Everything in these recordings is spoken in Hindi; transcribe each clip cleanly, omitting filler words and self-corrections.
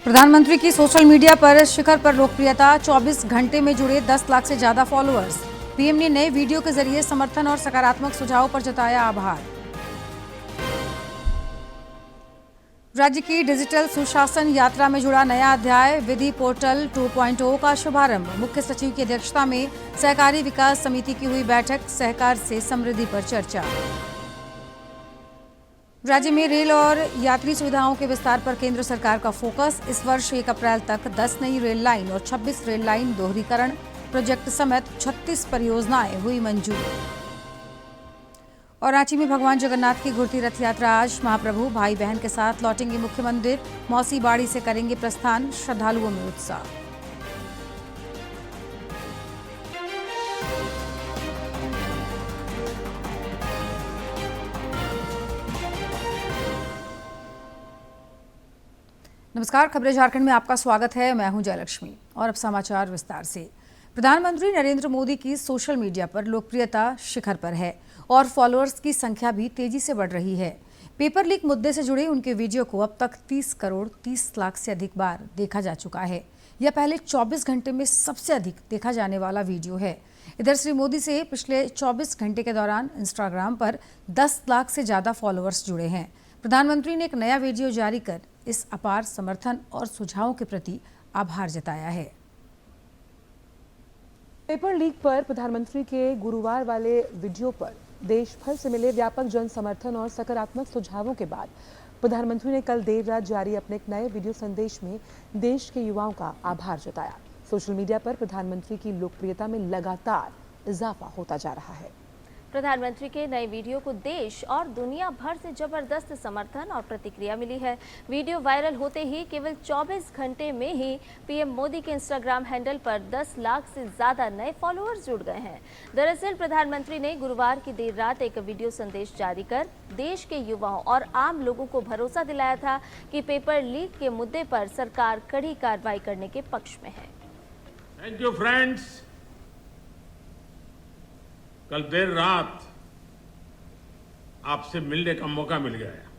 प्रधानमंत्री की सोशल मीडिया पर शिखर पर लोकप्रियता, 24 घंटे में जुड़े 10 लाख से ज्यादा फॉलोअर्स। पीएम ने नए वीडियो के जरिए समर्थन और सकारात्मक सुझावों पर जताया आभार। राज्य की डिजिटल सुशासन यात्रा में जुड़ा नया अध्याय, विधि पोर्टल 2.0 का शुभारंभ। मुख्य सचिव की अध्यक्षता में सहकारी विकास समिति की हुई बैठक, सहकार से समृद्धि पर चर्चा। राज्य में रेल और यात्री सुविधाओं के विस्तार पर केंद्र सरकार का फोकस। इस वर्ष 1 अप्रैल तक 10 नई रेल लाइन और 26 रेल लाइन दोहरीकरण प्रोजेक्ट समेत 36 परियोजनाएं हुई मंजूर। और रांची में भगवान जगन्नाथ की घुरती रथ यात्रा आज। महाप्रभु भाई बहन के साथ लौटेंगे मुख्य मंदिर, मौसी बाड़ी से करेंगे प्रस्थान। श्रद्धालुओं में उत्साह। नमस्कार, खबरें झारखंड में आपका स्वागत है। मैं हूं जयलक्ष्मी और अब समाचार विस्तार से। प्रधानमंत्री नरेंद्र मोदी की सोशल मीडिया पर लोकप्रियता शिखर पर है और फॉलोअर्स की संख्या भी तेजी से बढ़ रही है। पेपर लीक मुद्दे से जुड़े उनके वीडियो को अब तक 30 करोड़ 30 लाख से अधिक बार देखा जा चुका है। यह पहले 24 घंटे में सबसे अधिक देखा जाने वाला वीडियो है। इधर श्री मोदी से पिछले 24 घंटे के दौरान इंस्टाग्राम पर 10 लाख से ज्यादा फॉलोअर्स जुड़े हैं। प्रधानमंत्री ने एक नया वीडियो जारी कर इस अपार समर्थन और सुझावों के प्रति आभार जताया है। पेपर लीक पर प्रधानमंत्री के गुरुवार वाले वीडियो पर देश भर से मिले व्यापक जन समर्थन और सकारात्मक सुझावों के बाद प्रधानमंत्री ने कल देर रात जारी अपने एक नए वीडियो संदेश में देश के युवाओं का आभार जताया। सोशल मीडिया पर प्रधानमंत्री की लोकप्रियता में लगातार इजाफा होता जा रहा है। प्रधानमंत्री के नए वीडियो को देश और दुनिया भर से जबरदस्त समर्थन और प्रतिक्रिया मिली है। वीडियो वायरल होते ही केवल 24 घंटे में ही पीएम मोदी के इंस्टाग्राम हैंडल पर 10 लाख से ज्यादा नए फॉलोअर्स जुड़ गए हैं। दरअसल प्रधानमंत्री ने गुरुवार की देर रात एक वीडियो संदेश जारी कर देश के युवाओं और आम लोगों को भरोसा दिलाया था कि पेपर लीक के मुद्दे पर सरकार कड़ी कार्रवाई करने के पक्ष में है। Thank you friends. कल देर रात आपसे मिलने का मौका मिल गया।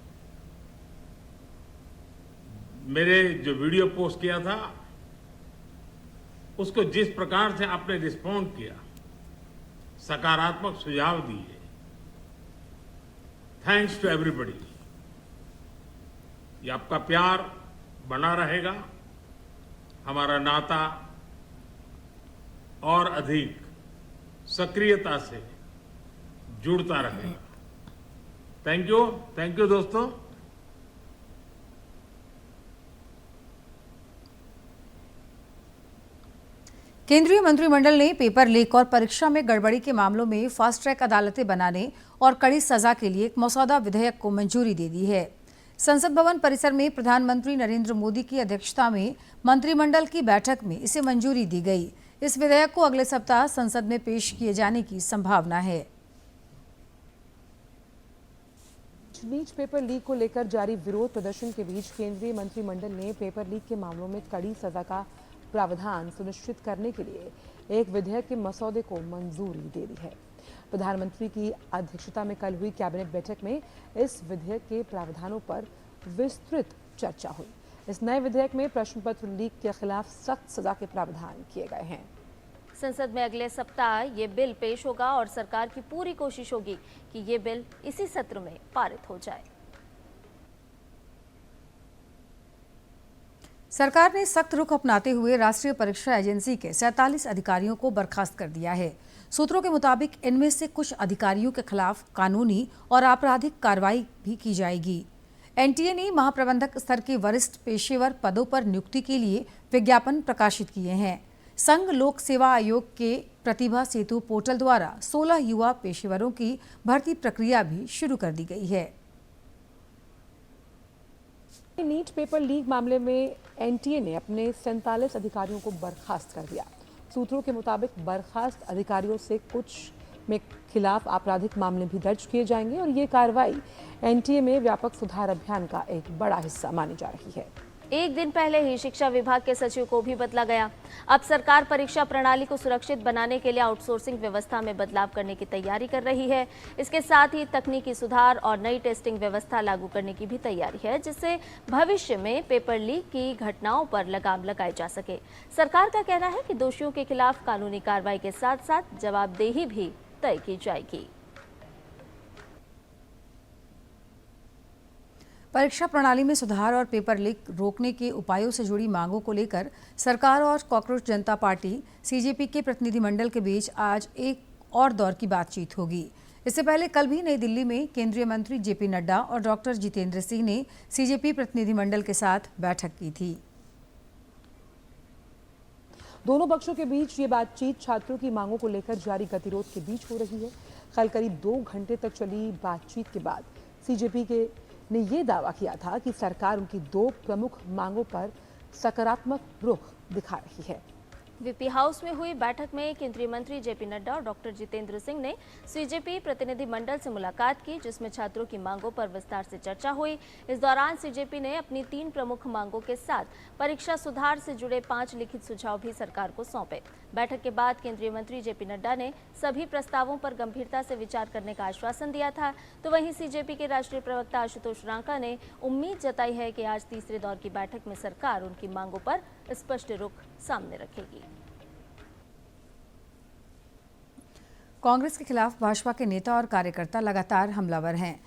मेरे जो वीडियो पोस्ट किया था उसको जिस प्रकार से आपने रिस्पॉन्ड किया, सकारात्मक सुझाव दिए, थैंक्स टू एवरीबॉडी। ये आपका प्यार बना रहेगा, हमारा नाता और अधिक सक्रियता से जुड़ता रहेगा। थैंक यू दोस्तों। केंद्रीय मंत्रिमंडल ने पेपर लीक और परीक्षा में गड़बड़ी के मामलों में फास्ट ट्रैक अदालतें बनाने और कड़ी सजा के लिए एक मसौदा विधेयक को मंजूरी दे दी है। संसद भवन परिसर में प्रधानमंत्री नरेंद्र मोदी की अध्यक्षता में मंत्रिमंडल की बैठक में इसे मंजूरी दी गई। इस विधेयक को अगले सप्ताह संसद में पेश किए जाने की संभावना है। बीच पेपर लीक को लेकर जारी विरोध प्रदर्शन के बीच केंद्रीय मंत्रिमंडल ने पेपर लीक के मामलों में कड़ी सजा का प्रावधान सुनिश्चित करने के लिए एक विधेयक के मसौदे को मंजूरी दे दी है। प्रधानमंत्री की अध्यक्षता में कल हुई कैबिनेट बैठक में इस विधेयक के प्रावधानों पर विस्तृत चर्चा हुई। इस नए विधेयक में प्रश्न पत्र लीक के खिलाफ सख्त सजा के प्रावधान किए गए हैं। संसद में अगले सप्ताह ये बिल पेश होगा और सरकार की पूरी कोशिश होगी कि ये बिल इसी सत्र में पारित हो जाए। सरकार ने सख्त रुख अपनाते हुए राष्ट्रीय परीक्षा एजेंसी के 47 अधिकारियों को बर्खास्त कर दिया है। सूत्रों के मुताबिक इनमें से कुछ अधिकारियों के खिलाफ कानूनी और आपराधिक कार्रवाई भी की जाएगी। एनटीए ने महाप्रबंधक स्तर के वरिष्ठ पेशेवर पदों पर नियुक्ति के लिए विज्ञापन प्रकाशित किए हैं। संघ लोक सेवा आयोग के प्रतिभा सेतु पोर्टल द्वारा 16 युवा पेशेवरों की भर्ती प्रक्रिया भी शुरू कर दी गई है। नीट पेपर लीक मामले में एनटीए ने अपने 47 अधिकारियों को बर्खास्त कर दिया। सूत्रों के मुताबिक बर्खास्त अधिकारियों से कुछ में खिलाफ आपराधिक मामले भी दर्ज किए जाएंगे और ये कार्रवाई एनटीए में व्यापक सुधार अभियान का एक बड़ा हिस्सा मानी जा रही है। एक दिन पहले ही शिक्षा विभाग के सचिव को भी बदला गया। अब सरकार परीक्षा प्रणाली को सुरक्षित बनाने के लिए आउटसोर्सिंग व्यवस्था में बदलाव करने की तैयारी कर रही है। इसके साथ ही तकनीकी सुधार और नई टेस्टिंग व्यवस्था लागू करने की भी तैयारी है, जिससे भविष्य में पेपर लीक की घटनाओं पर लगाम लगाई जा सके। सरकार का कहना है कि दोषियों के खिलाफ कानूनी कार्रवाई के साथ साथ जवाबदेही भी तय की जाएगी। परीक्षा प्रणाली में सुधार और पेपर लीक रोकने के उपायों से जुड़ी मांगों को लेकर सरकार और कॉकरोच जनता पार्टी सीजेपी के प्रतिनिधिमंडल के बीच आज एक और दौर की बातचीत होगी। इससे पहले कल भी नई दिल्ली में केंद्रीय मंत्री जेपी नड्डा और डॉक्टर जितेंद्र सिंह ने सीजेपी प्रतिनिधिमंडल के साथ बैठक की थी। दोनों पक्षों के बीच ये बातचीत छात्रों की मांगों को लेकर जारी गतिरोध के बीच हो रही है। कल करीब 2 घंटे तक चली बातचीत के बाद सीजेपी ने ये दावा किया था कि सरकार उनकी 2 प्रमुख मांगों पर सकारात्मक रुख दिखा रही है। वीपी हाउस में हुई बैठक में केंद्रीय मंत्री जेपी नड्डा और डॉक्टर जितेंद्र सिंह ने सीजेपी प्रतिनिधि मंडल से मुलाकात की, जिसमें छात्रों की मांगों पर विस्तार से चर्चा हुई। इस दौरान सीजेपी ने अपनी 3 प्रमुख मांगों के साथ परीक्षा सुधार से जुड़े 5 लिखित सुझाव भी सरकार को सौंपे। बैठक के बाद केंद्रीय मंत्री जेपी नड्डा ने सभी प्रस्तावों पर गंभीरता से विचार करने का आश्वासन दिया था, तो वहीं सीजेपी के राष्ट्रीय प्रवक्ता आशुतोष रांका ने उम्मीद जताई है कि आज तीसरे दौर की बैठक में सरकार उनकी मांगों पर स्पष्ट रुख सामने रखेगी। कांग्रेस के खिलाफ भाजपा के नेता और कार्यकर्ता लगातार हमलावर हैं।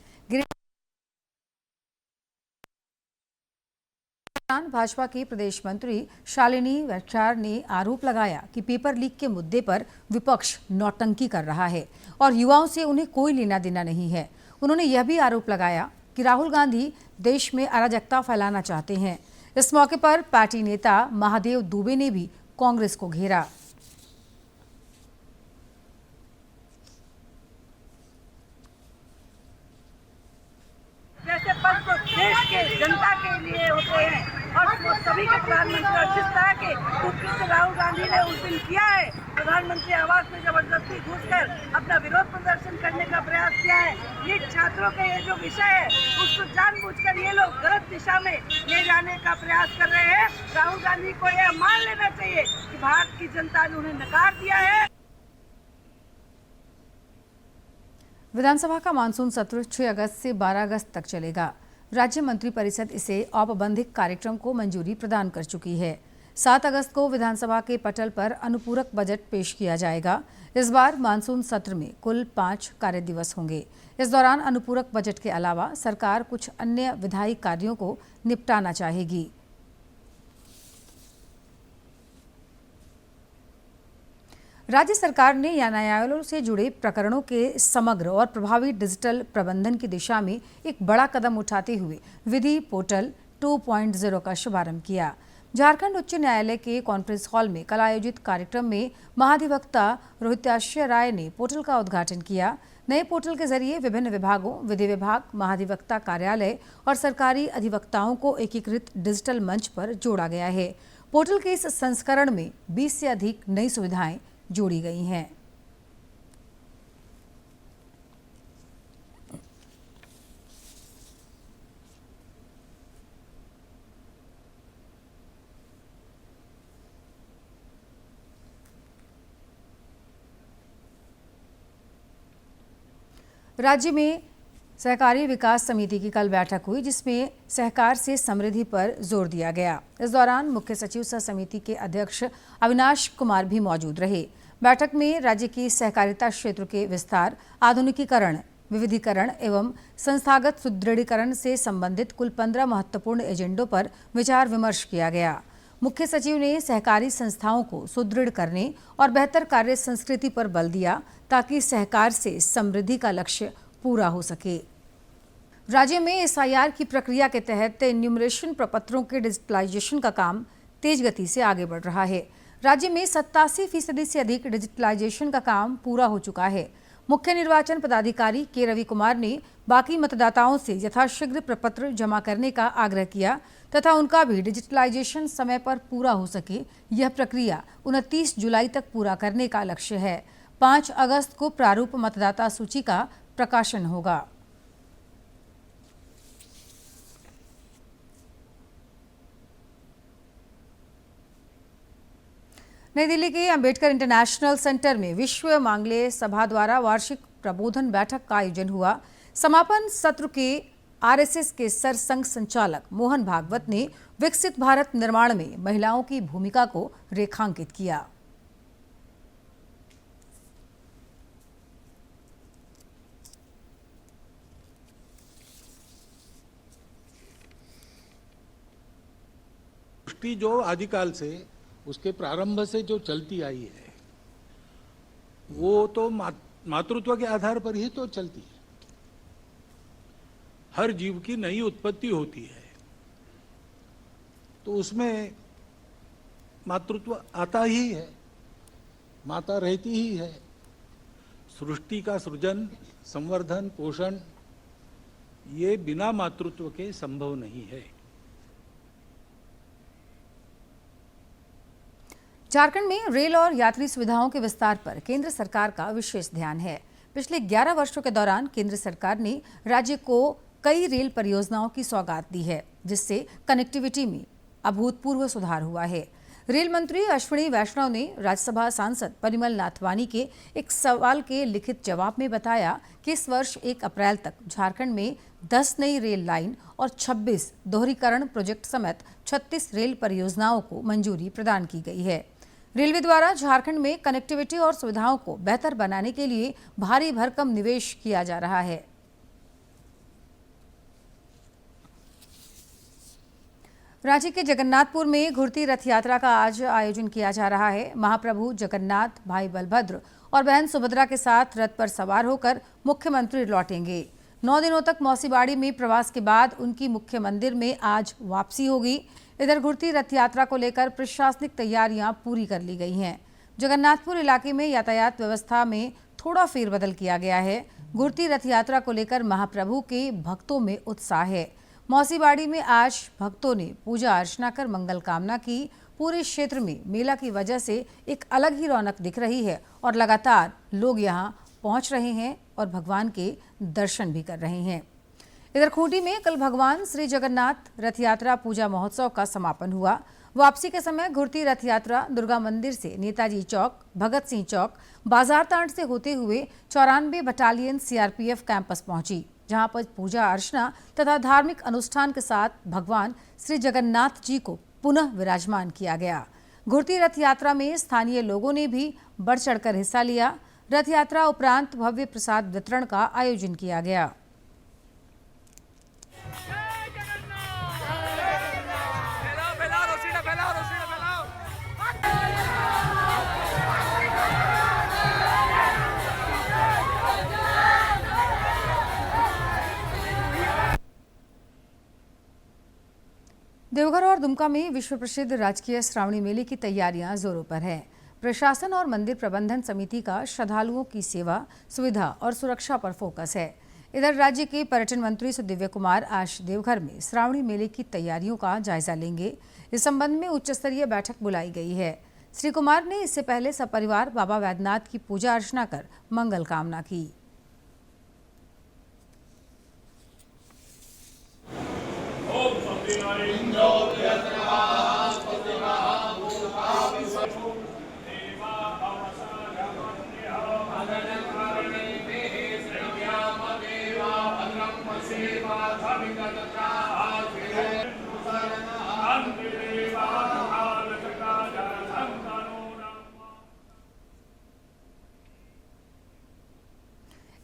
भाजपा की प्रदेश मंत्री शालिनी वैश्यार ने आरोप लगाया कि पेपर लीक के मुद्दे पर विपक्ष नौटंकी कर रहा है और युवाओं से उन्हें कोई लेना देना नहीं है। उन्होंने यह भी आरोप लगाया कि राहुल गांधी देश में अराजकता फैलाना चाहते हैं। इस मौके पर पार्टी नेता महादेव दुबे ने भी कांग्रेस को घेरा। जैसे पद तो देश के जनता के लिए होते हैं और वो सभी के प्रधानमंत्री, और जिस तरह के उत्कृष्ट राहुल गांधी ने उस दिन किया है, प्रधानमंत्री आवास में जबरदस्ती घुसकर अपना विरोध प्रदर्शन करने का प्रयास किया है। नीट छात्रों के ये जो विषय है उसको जानबूझकर ये लोग गलत दिशा में ले जाने का प्रयास कर रहे हैं। राहुल गांधी को यह मान लेना चाहिए कि भारत की जनता ने उन्हें नकार दिया है। विधानसभा का मानसून सत्र 6 अगस्त से 12 अगस्त तक चलेगा। राज्य मंत्रिपरिषद इसे औपबंधिक कार्यक्रम को मंजूरी प्रदान कर चुकी है। 7 अगस्त को विधानसभा के पटल पर अनुपूरक बजट पेश किया जाएगा। इस बार मानसून सत्र में कुल 5 कार्य दिवस होंगे। इस दौरान अनुपूरक बजट के अलावा सरकार कुछ अन्य विधायी कार्यों को निपटाना चाहेगी। राज्य सरकार ने न्यायालयों से जुड़े प्रकरणों के समग्र और प्रभावी डिजिटल प्रबंधन की दिशा में एक बड़ा कदम उठाते हुए विधि पोर्टल 2.0 का शुभारंभ किया। झारखंड उच्च न्यायालय के कॉन्फ्रेंस हॉल में कल आयोजित कार्यक्रम में महाधिवक्ता रोहिताश्य राय ने पोर्टल का उद्घाटन किया। नए पोर्टल के जरिए विभिन्न विभागों, विधि विभाग, महाधिवक्ता कार्यालय और सरकारी अधिवक्ताओं को एकीकृत डिजिटल मंच पर जोड़ा गया है। पोर्टल के इस संस्करण में 20 से अधिक नई सुविधाएं जोड़ी गई हैं। राज्य में सहकारी विकास समिति की कल बैठक हुई, जिसमें सहकार से समृद्धि पर जोर दिया गया। इस दौरान मुख्य सचिव सह समिति के अध्यक्ष अविनाश कुमार भी मौजूद रहे। बैठक में राज्य की सहकारिता क्षेत्र के विस्तार, आधुनिकीकरण, विविधीकरण एवं संस्थागत सुदृढ़ीकरण से संबंधित कुल 15 महत्वपूर्ण एजेंडों पर विचार विमर्श किया गया। मुख्य सचिव ने सहकारी संस्थाओं को सुदृढ़ करने और बेहतर कार्य संस्कृति पर बल दिया, ताकि सहकार से समृद्धि का लक्ष्य पूरा हो सके। राज्य में एसआईआर की प्रक्रिया के तहत एन्यूमरेशन प्रपत्रों के डिजिटलाइजेशन का काम तेज गति से आगे बढ़ रहा है। राज्य में 87% से अधिक डिजिटलाइजेशन का काम पूरा हो चुका है। मुख्य निर्वाचन पदाधिकारी के रवि कुमार ने बाकी मतदाताओं से यथाशीघ्र प्रपत्र जमा करने का आग्रह किया तथा उनका भी डिजिटलाइजेशन समय पर पूरा हो सके, यह प्रक्रिया 29 जुलाई तक पूरा करने का लक्ष्य है। 5 अगस्त को प्रारूप मतदाता सूची का प्रकाशन होगा। नई दिल्ली के अंबेडकर इंटरनेशनल सेंटर में विश्व मांगल्य सभा द्वारा वार्षिक प्रबोधन बैठक का आयोजन हुआ। समापन सत्र के आरएसएस के सरसंघ संचालक मोहन भागवत ने विकसित भारत निर्माण में महिलाओं की भूमिका को रेखांकित किया। सृष्टि जो आदिकाल से उसके प्रारंभ से जो चलती आई है वो तो मातृत्व के आधार पर ही तो चलती है। हर जीव की नई उत्पत्ति होती है तो उसमें मातृत्व आता ही है, माता रहती ही है। सृष्टि का सृजन, संवर्धन, पोषण ये बिना मातृत्व के संभव नहीं है। झारखंड में रेल और यात्री सुविधाओं के विस्तार पर केंद्र सरकार का विशेष ध्यान है। पिछले 11 वर्षों के दौरान केंद्र सरकार ने राज्य को कई रेल परियोजनाओं की सौगात दी है, जिससे कनेक्टिविटी में अभूतपूर्व सुधार हुआ है। रेल मंत्री अश्विनी वैष्णव ने राज्यसभा सांसद परिमल नाथवानी के एक सवाल के लिखित जवाब में बताया कि इस वर्ष 1 अप्रैल तक झारखंड में 10 नई रेल लाइन और 26 दोहरीकरण प्रोजेक्ट समेत 36 रेल परियोजनाओं को मंजूरी प्रदान की गई है। रेलवे द्वारा झारखंड में कनेक्टिविटी और सुविधाओं को बेहतर बनाने के लिए भारी भरकम निवेश किया जा रहा है। रांची के जगन्नाथपुर में घुरती रथ यात्रा का आज आयोजन किया जा रहा है। महाप्रभु जगन्नाथ भाई बलभद्र और बहन सुभद्रा के साथ रथ पर सवार होकर मुख्यमंत्री लौटेंगे। 9 दिनों तक मौसीबाड़ी में प्रवास के बाद उनकी मुख्य मंदिर में आज वापसी होगी। इधर घुरती रथ यात्रा को लेकर प्रशासनिक तैयारियां पूरी कर ली गई हैं। जगन्नाथपुर इलाके में यातायात व्यवस्था में थोड़ा फेरबदल किया गया है। घुरती रथ यात्रा को लेकर महाप्रभु के भक्तों में उत्साह है। मौसीबाड़ी में आज भक्तों ने पूजा अर्चना कर मंगल कामना की। पूरे क्षेत्र में मेला की वजह से एक अलग ही रौनक दिख रही है और लगातार लोग यहां पहुंच रहे हैं और भगवान के दर्शन भी कर रहे हैं। इधर खूंटी में कल भगवान श्री जगन्नाथ रथ यात्रा पूजा महोत्सव का समापन हुआ। वापसी के समय घुरती रथ यात्रा दुर्गा मंदिर से नेताजी चौक, भगत सिंह चौक, बाजार तांड़ से होते हुए 94 बटालियन सीआरपीएफ कैंपस पहुंची, जहां पर पूजा अर्चना तथा धार्मिक अनुष्ठान के साथ भगवान श्री जगन्नाथ जी को पुनः विराजमान किया गया। घुरती रथ यात्रा में स्थानीय लोगों ने भी बढ़ चढ़कर हिस्सा लिया। रथ यात्रा उपरांत भव्य प्रसाद वितरण का आयोजन किया गया। देवघर और दुमका में विश्व प्रसिद्ध राजकीय श्रावणी मेले की तैयारियां जोरों पर है। प्रशासन और मंदिर प्रबंधन समिति का श्रद्धालुओं की सेवा, सुविधा और सुरक्षा पर फोकस है। इधर राज्य के पर्यटन मंत्री सुदिव्य कुमार आज देवघर में श्रावणी मेले की तैयारियों का जायजा लेंगे। इस संबंध में उच्च स्तरीय बैठक बुलाई गई है। श्री कुमार ने इससे पहले सपरिवार बाबा वैद्यनाथ की पूजा अर्चना कर मंगल कामना की।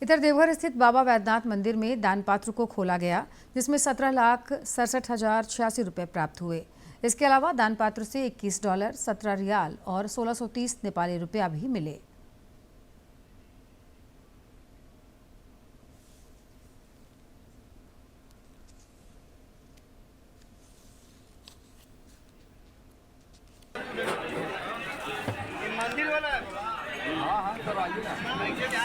इधर देवघर स्थित बाबा वैद्यनाथ मंदिर में दान पात्र को खोला गया, जिसमें 17,67,086 रुपए प्राप्त हुए। इसके अलावा दान पात्र से $21, 17 रियाल और 1630 नेपाली रुपया भी मिले। मंदिर वाला हाँ सब आइए चले जाए।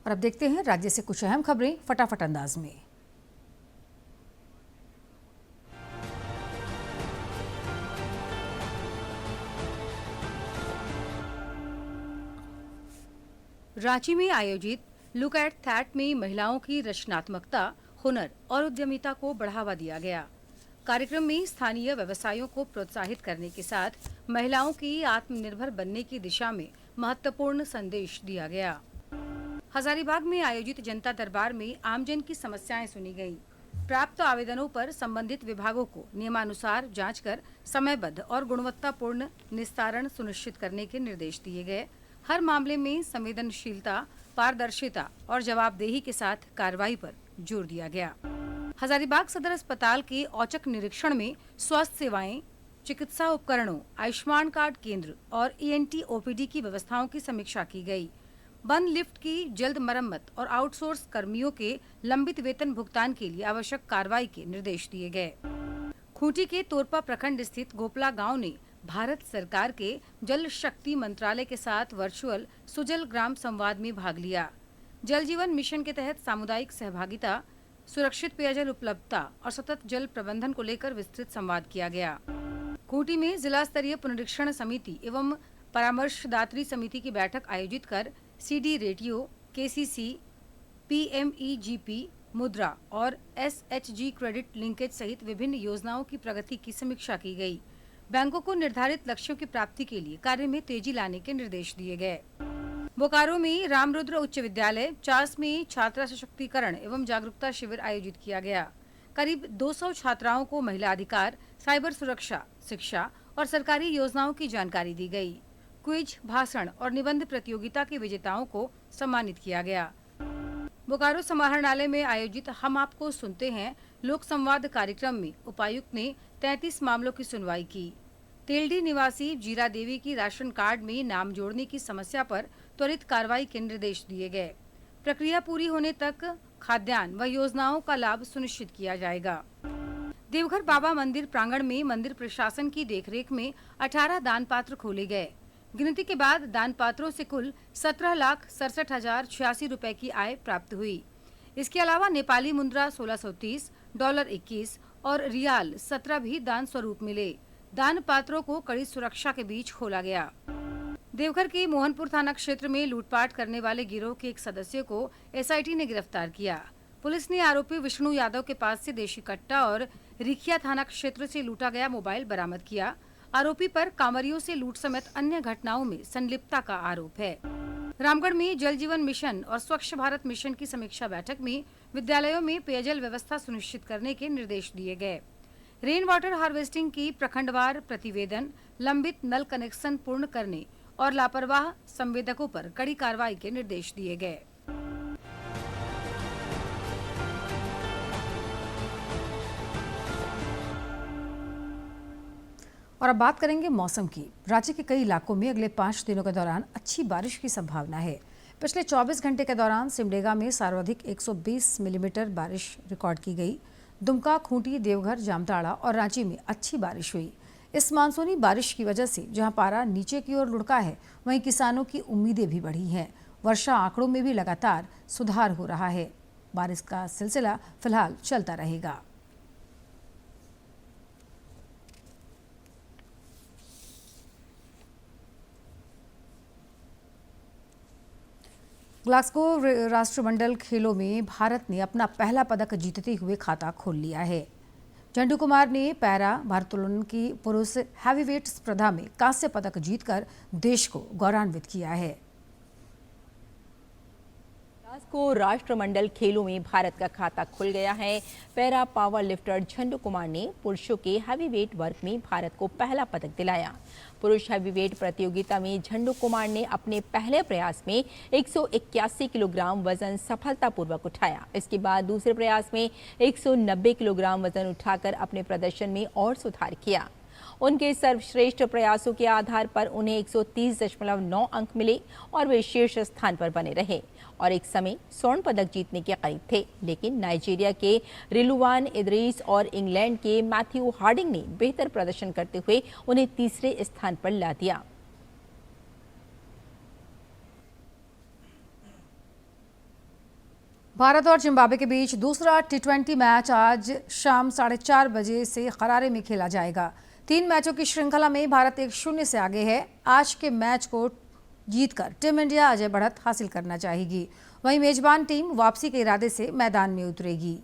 और अब देखते हैं राज्य से कुछ अहम खबरें फटाफट अंदाज में। रांची में आयोजित लुक एट दैट में महिलाओं की रचनात्मकता, हुनर और उद्यमिता को बढ़ावा दिया गया। कार्यक्रम में स्थानीय व्यवसायों को प्रोत्साहित करने के साथ महिलाओं की आत्मनिर्भर बनने की दिशा में महत्वपूर्ण संदेश दिया गया। हजारीबाग में आयोजित जनता दरबार में आमजन की समस्याएं सुनी गईं। प्राप्त आवेदनों पर संबंधित विभागों को नियमानुसार जांच कर समयबद्ध और गुणवत्तापूर्ण निस्तारण सुनिश्चित करने के निर्देश दिए गए। हर मामले में संवेदनशीलता, पारदर्शिता और जवाबदेही के साथ कार्रवाई पर जोर दिया गया। हजारीबाग सदर अस्पताल के औचक निरीक्षण में स्वास्थ्य सेवाएं, चिकित्सा उपकरणों, आयुष्मान कार्ड केंद्र और ENT OPD की व्यवस्थाओं की समीक्षा की गई। बंद लिफ्ट की जल्द मरम्मत और आउटसोर्स कर्मियों के लंबित वेतन भुगतान के लिए आवश्यक कार्रवाई के निर्देश दिए गए। खूंटी के तोरपा प्रखंड स्थित गोपला गांव ने भारत सरकार के जल शक्ति मंत्रालय के साथ वर्चुअल सुजल ग्राम संवाद में भाग लिया। जल जीवन मिशन के तहत सामुदायिक सहभागिता, सुरक्षित पेयजल उपलब्धता और सतत जल प्रबंधन को लेकर विस्तृत संवाद किया गया। खूंटी में जिला स्तरीय पुनरीक्षण समिति एवं परामर्शदात्री समिति की बैठक आयोजित कर CD रेडियो, KCC, PMEGP, मुद्रा और SHG क्रेडिट लिंकेज सहित विभिन्न योजनाओं की प्रगति की समीक्षा की गई। बैंकों को निर्धारित लक्ष्यों की प्राप्ति के लिए कार्य में तेजी लाने के निर्देश दिए गए। बोकारो में रामरुद्र उच्च विद्यालय चास में छात्रा सशक्तिकरण एवं जागरूकता शिविर आयोजित किया गया। करीब 200 छात्राओं को महिला अधिकार, साइबर सुरक्षा, शिक्षा और सरकारी योजनाओं की जानकारी दी गई। क्विज, भाषण और निबंध प्रतियोगिता के विजेताओं को सम्मानित किया गया। बोकारो समाहरणालय में आयोजित हम आपको सुनते हैं लोक संवाद कार्यक्रम में उपायुक्त ने 33 मामलों की सुनवाई की। तेलडी निवासी जीरा देवी की राशन कार्ड में नाम जोड़ने की समस्या पर त्वरित कार्रवाई के निर्देश दिए गए। प्रक्रिया पूरी होने तक खाद्यान्न व योजनाओं का लाभ सुनिश्चित किया जाएगा। देवघर बाबा मंदिर प्रांगण में मंदिर प्रशासन की देखरेख में 18 दान पात्र खोले गए। गिनती के बाद दान पात्रों से कुल 17,67,086 रुपए की आय प्राप्त हुई। इसके अलावा नेपाली मुद्रा 1630, डॉलर 21 और रियाल 17 भी दान स्वरूप मिले। दान पात्रों को कड़ी सुरक्षा के बीच खोला गया। देवघर के मोहनपुर थाना क्षेत्र में लूटपाट करने वाले गिरोह के एक सदस्य को SIT ने गिरफ्तार किया। पुलिस ने आरोपी विष्णु यादव के पास से देशी कट्टा और रिखिया थाना क्षेत्र से लूटा गया मोबाइल बरामद किया। आरोपी पर कांवरियों से लूट समेत अन्य घटनाओं में संलिप्तता का आरोप है। रामगढ़ में जल जीवन मिशन और स्वच्छ भारत मिशन की समीक्षा बैठक में विद्यालयों में पेयजल व्यवस्था सुनिश्चित करने के निर्देश दिए गए। रेन वाटर हार्वेस्टिंग की प्रखंडवार प्रतिवेदन, लंबित नल कनेक्शन पूर्ण करने और लापरवाह संवेदकों पर कड़ी कार्रवाई के निर्देश दिए गए। और अब बात करेंगे मौसम की। राज्य के कई इलाकों में अगले 5 दिनों के दौरान अच्छी बारिश की संभावना है। पिछले 24 घंटे के दौरान सिमडेगा में सर्वाधिक 120 मिलीमीटर बारिश रिकॉर्ड की गई। दुमका, खूंटी, देवघर, जामताड़ा और रांची में अच्छी बारिश हुई। इस मानसूनी बारिश की वजह से जहां पारा नीचे की ओर लुढ़का है, वहीं किसानों की उम्मीदें भी बढ़ी हैं। वर्षा आंकड़ों में भी लगातार सुधार हो रहा है। बारिश का सिलसिला फिलहाल चलता रहेगा। ग्लासगो राष्ट्रमंडल खेलों में भारत ने अपना पहला पदक जीतते हुए खाता खोल लिया है। झंडू कुमार ने पैरा भारोत्तोलन की पुरुष हैवीवेट स्पर्धा में कांस्य पदक जीतकर देश को गौरवान्वित किया है। ग्लासगो राष्ट्रमंडल खेलों में भारत का खाता खुल गया है। पैरा पावर लिफ्टर झंडू कुमार ने पुरुषों के हैवीवेट वर्ग में भारत को पहला पदक दिलाया। पुरुष हैवीवेट प्रतियोगिता में झंडू कुमार ने अपने पहले प्रयास में 181 किलोग्राम वजन सफलतापूर्वक उठाया। इसके बाद दूसरे प्रयास में 190 किलोग्राम वजन उठाकर अपने प्रदर्शन में और सुधार किया। उनके सर्वश्रेष्ठ प्रयासों के आधार पर उन्हें 130.9 अंक मिले और वे शीर्ष स्थान पर बने रहे और एक समय स्वर्ण पदक जीतने के करीब थे। लेकिन नाइजीरिया के रिलुवान इदरीस और इंग्लैंड के मैथ्यू हार्डिंग ने बेहतर प्रदर्शन करते हुए उन्हें तीसरे स्थान पर ला दिया। भारत और जिम्बाब्वे के बीच दूसरा T20 मैच आज शाम 4:30 बजे से हरारे में खेला जाएगा। 3 मैचों की श्रृंखला में भारत 1-0 से आगे है। आज के मैच को जीतकर टीम इंडिया अजय बढ़त हासिल करना चाहेगी। वहीं मेजबान टीम वापसी के इरादे से मैदान में उतरेगी।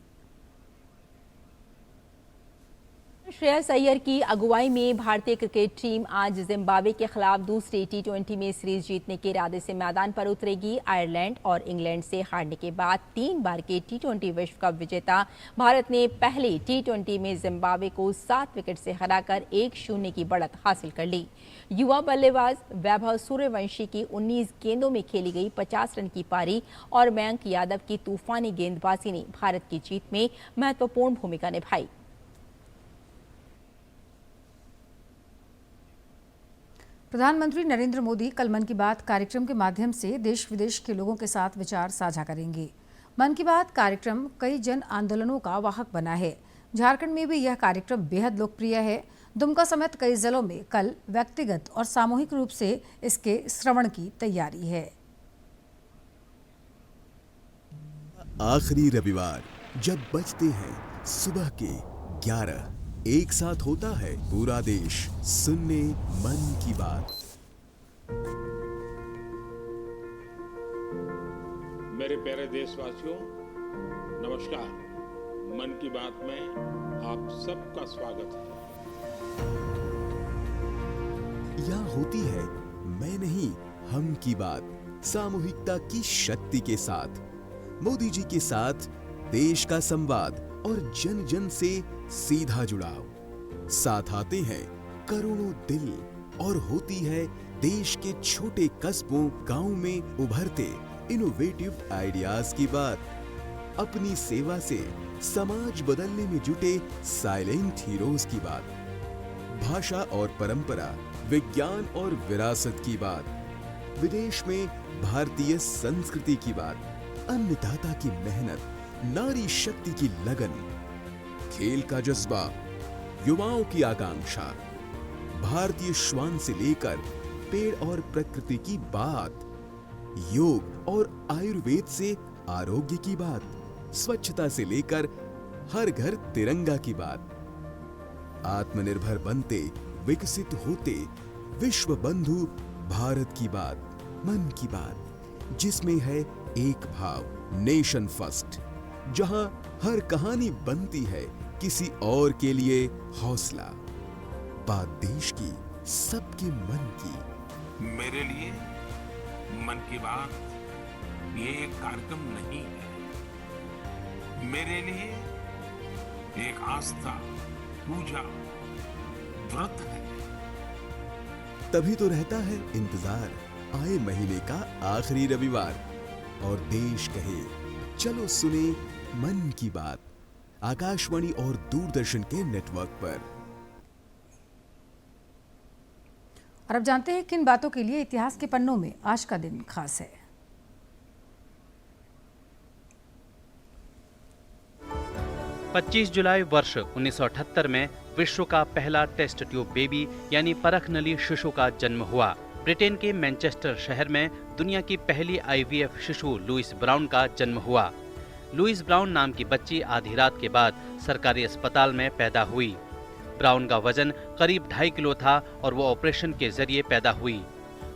श्रेयस अय्यर की अगुवाई में भारतीय क्रिकेट टीम आज जिम्बाब्वे के खिलाफ दूसरे टी20 में सीरीज जीतने के इरादे से मैदान पर उतरेगी। आयरलैंड और इंग्लैंड से हारने के बाद 3 बार के टी20 विश्व कप विजेता भारत ने पहले टी20 में जिम्बाब्वे को 7 विकेट से हराकर 1-0 की बढ़त हासिल कर ली। युवा बल्लेबाज वैभव सूर्यवंशी की 19 गेंदों में खेली गई 50 रन की पारी और मयंक यादव की तूफानी गेंदबाजी ने भारत की जीत में महत्वपूर्ण भूमिका निभाई। प्रधानमंत्री नरेंद्र मोदी कल मन की बात कार्यक्रम के माध्यम से देश विदेश के लोगों के साथ विचार साझा करेंगे। मन की बात कार्यक्रम कई जन आंदोलनों का वाहक बना है। झारखंड में भी यह कार्यक्रम बेहद लोकप्रिय है। दुमका समेत कई जिलों में कल व्यक्तिगत और सामूहिक रूप से इसके श्रवण की तैयारी है। आखिरी रविवार जब बजते हैं सुबह के 11, एक साथ होता है पूरा देश सुनने मन की बात। मेरे प्यारे देशवासियों, नमस्कार। मन की बात में आप सबका स्वागत है। यह होती है मैं नहीं हम की बात, सामूहिकता की शक्ति के साथ मोदी जी के साथ देश का संवाद और जन जन से सीधा जुड़ाव। साथ आते हैं करोड़ों दिल और होती है देश के छोटे कस्बों गांव में उभरते इनोवेटिव आइडियाज की बात। अपनी सेवा से समाज बदलने में जुटे साइलेंट हीरोज की बात। भाषा और परंपरा, विज्ञान और विरासत की बात। विदेश में भारतीय संस्कृति की बात। अन्नदाता की मेहनत, नारी शक्ति की लगन, खेल का जज्बा, युवाओं की आकांक्षा, भारतीय श्वान से लेकर पेड़ और प्रकृति की बात, योग और आयुर्वेद से आरोग्य की बात, स्वच्छता से लेकर हर घर तिरंगा की बात। आत्मनिर्भर बनते, विकसित होते, विश्व बंधु भारत की बात। मन की बात, जिसमें है एक भाव, नेशन फर्स्ट, जहां हर कहानी बनती है किसी और के लिए हौसला। बात देश की, सबके मन की। मेरे लिए मन की बात ये एक कार्यक्रम नहीं है। मेरे लिए एक आस्था, पूजा, व्रत है। तभी तो रहता है इंतजार आए महीने का आखिरी रविवार और देश कहे चलो सुने मन की बात, आकाशवाणी और दूरदर्शन के नेटवर्क पर। और अब जानते हैं किन बातों के लिए इतिहास के पन्नों में आज का दिन खास है। 25 जुलाई वर्ष 1978 में विश्व का पहला टेस्ट ट्यूब बेबी यानी परख नली शिशु का जन्म हुआ। ब्रिटेन के मैनचेस्टर शहर में दुनिया की पहली IVF शिशु लुइस ब्राउन का जन्म हुआ। लुइस ब्राउन नाम की बच्ची आधी रात के बाद सरकारी अस्पताल में पैदा हुई। ब्राउन का वजन करीब 2.5 किलो था और वो ऑपरेशन के जरिए पैदा हुई।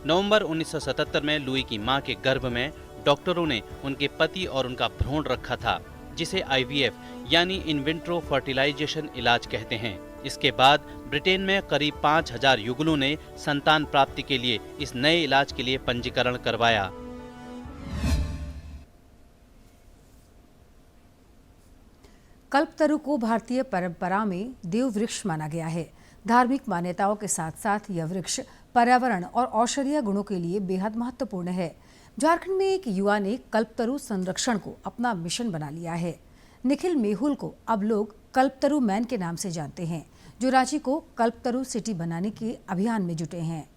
नवंबर 1977 में लुई की मां के गर्भ में डॉक्टरों ने उनके पति और उनका भ्रूण रखा था, जिसे IVF यानी इन विट्रो फर्टिलाइजेशन इलाज कहते हैं। इसके बाद ब्रिटेन में करीब 5000 युगलों ने संतान प्राप्ति के लिए इस नए इलाज के लिए पंजीकरण करवाया। कल्पतरु को भारतीय परंपरा में देव वृक्ष माना गया है। धार्मिक मान्यताओं के साथ साथ यह वृक्ष पर्यावरण और औषधीय गुणों के लिए बेहद महत्वपूर्ण है। झारखंड में एक युवा ने कल्पतरु संरक्षण को अपना मिशन बना लिया है। निखिल मेहुल को अब लोग कल्पतरु मैन के नाम से जानते हैं, जो रांची को कल्पतरु सिटी बनाने के अभियान में जुटे हैं।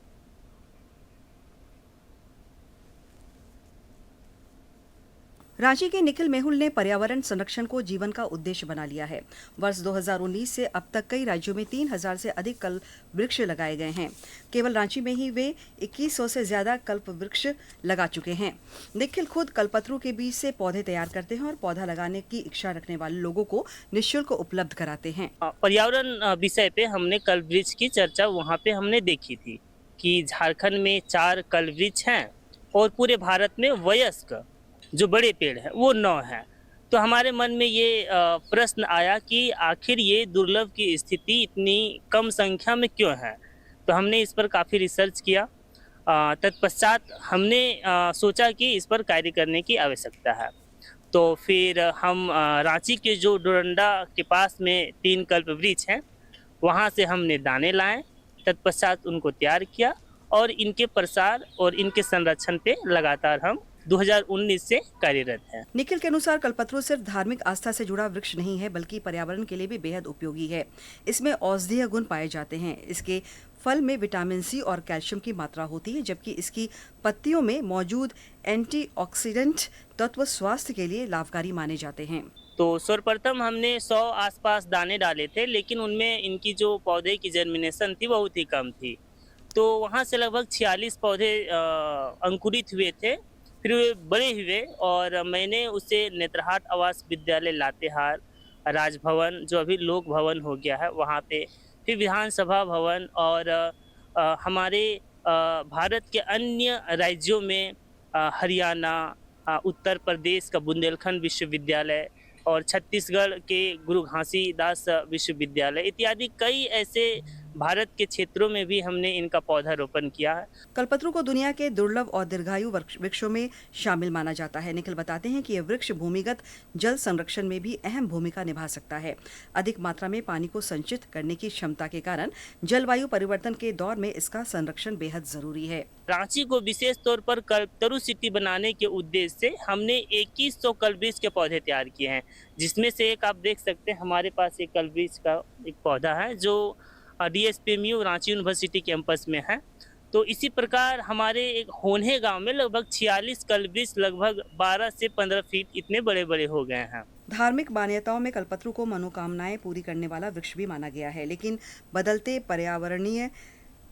रांची के निखिल मेहुल ने पर्यावरण संरक्षण को जीवन का उद्देश्य बना लिया है। वर्ष 2019 से अब तक कई राज्यों में 3000 से अधिक कल्प वृक्ष लगाए गए हैं। केवल रांची में ही वे 2100 से ज्यादा कल्प वृक्ष लगा चुके हैं। निखिल खुद कल्पतरु के बीज से पौधे तैयार करते हैं और पौधा लगाने की इच्छा रखने वाले लोगों को निःशुल्क उपलब्ध कराते हैं। पर्यावरण विषय पे हमने कल्प वृक्ष की चर्चा वहाँ पे हमने देखी थी। कि झारखंड में 4 कल वृक्ष हैं और पूरे भारत में वयस्क जो बड़े पेड़ हैं वो 9 हैं। तो हमारे मन में ये प्रश्न आया कि आखिर ये दुर्लभ की स्थिति इतनी कम संख्या में क्यों है। तो हमने इस पर काफ़ी रिसर्च किया। तत्पश्चात हमने सोचा कि इस पर कार्य करने की आवश्यकता है। तो फिर हम रांची के जो डोरंडा के पास में 3 कल्प वृक्ष हैं वहाँ से हमने दाने लाए, तत्पश्चात उनको तैयार किया और इनके प्रसार और इनके संरक्षण पे लगातार हम 2019 से कार्यरत हैं। निखिल के अनुसार कल्पतरू सिर्फ धार्मिक आस्था से जुड़ा वृक्ष नहीं है बल्कि पर्यावरण के लिए भी बेहद उपयोगी है। इसमें औषधीय गुण पाए जाते हैं। इसके फल में विटामिन सी और कैल्शियम की मात्रा होती है, जबकि इसकी पत्तियों में मौजूद एंटीऑक्सीडेंट तत्व स्वास्थ्य के लिए लाभकारी माने जाते हैं। तो सर्वप्रथम हमने 100 आसपास दाने डाले थे, लेकिन उनमें इनकी जो पौधे की जर्मिनेशन थी बहुत ही कम थी। तो वहाँ से लगभग 46 पौधे अंकुरित हुए थे, फिर वे बड़े हुए और मैंने उसे नेत्रहाट आवास विद्यालय लातेहार, राजभवन जो अभी लोक भवन हो गया है वहाँ पे, फिर विधानसभा भवन और हमारे भारत के अन्य राज्यों में हरियाणा, उत्तर प्रदेश का बुंदेलखंड विश्वविद्यालय और छत्तीसगढ़ के गुरु घासीदास विश्वविद्यालय इत्यादि कई ऐसे भारत के क्षेत्रों में भी हमने इनका पौधारोपण किया है। कल्पतरू को दुनिया के दुर्लभ और दीर्घायु वृक्षों में शामिल माना जाता है। निखिल बताते हैं कि यह वृक्ष भूमिगत जल संरक्षण में भी अहम भूमिका निभा सकता है। अधिक मात्रा में पानी को संचित करने की क्षमता के कारण जलवायु परिवर्तन के दौर में इसका संरक्षण बेहद जरूरी है। रांची को विशेष तौर पर कल्पतरू सिटी बनाने के उद्देश्य से हमने 2100 कलवृक्ष के पौधे तैयार किए हैं, जिसमें से एक आप देख सकते हैं हमारे पास एक कलवृक्ष का एक पौधा है जो DSPMU रांची यूनिवर्सिटी कैंपस में है। तो इसी प्रकार हमारे एक होन्हे गांव में लगभग 46 कलवृक्ष लगभग 12 से 15 फीट इतने बड़े बड़े हो गए हैं। धार्मिक मान्यताओं में कल्पतरू को मनोकामनाएं पूरी करने वाला वृक्ष भी माना गया है, लेकिन बदलते पर्यावरणीय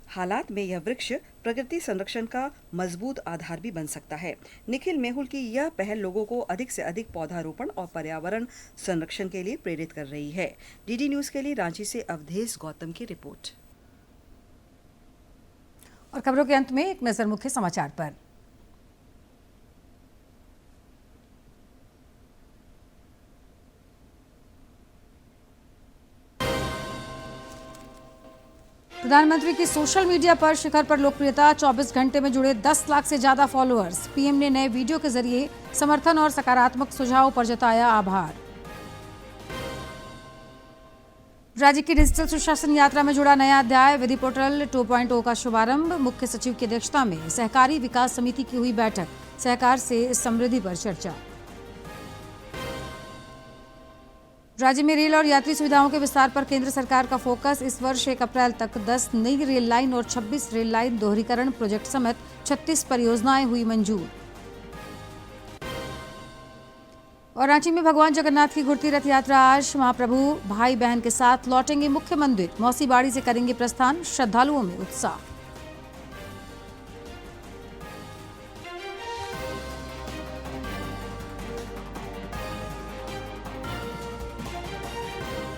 हालात में यह वृक्ष प्रकृति संरक्षण का मजबूत आधार भी बन सकता है। निखिल मेहुल की यह पहल लोगों को अधिक से अधिक पौधारोपण और पर्यावरण संरक्षण के लिए प्रेरित कर रही है। DD न्यूज के लिए रांची से अवधेश गौतम की रिपोर्ट। और खबरों के अंत में एक नजर मुख्य समाचार पर। प्रधानमंत्री की सोशल मीडिया पर शिखर पर लोकप्रियता, 24 घंटे में जुड़े 10 लाख से ज्यादा फॉलोअर्स। पीएम ने नए वीडियो के जरिए समर्थन और सकारात्मक सुझावों पर जताया आभार। राज्य की डिजिटल सुशासन यात्रा में जुड़ा नया अध्याय, विधि पोर्टल 2.0 का शुभारंभ। मुख्य सचिव की अध्यक्षता में सहकारी विकास समिति की हुई बैठक, सहकार से समृद्धि पर चर्चा। राज्य में रेल और यात्री सुविधाओं के विस्तार पर केंद्र सरकार का फोकस। इस वर्ष 1 अप्रैल तक 10 नई रेल लाइन और 26 रेल लाइन दोहरीकरण प्रोजेक्ट समेत 36 परियोजनाएं हुई मंजूर। और रांची में भगवान जगन्नाथ की घुड़ती रथ यात्रा आज। महाप्रभु भाई बहन के साथ लौटेंगे मुख्य मंदिर, मौसी बाड़ी से करेंगे प्रस्थान। श्रद्धालुओं में उत्साह।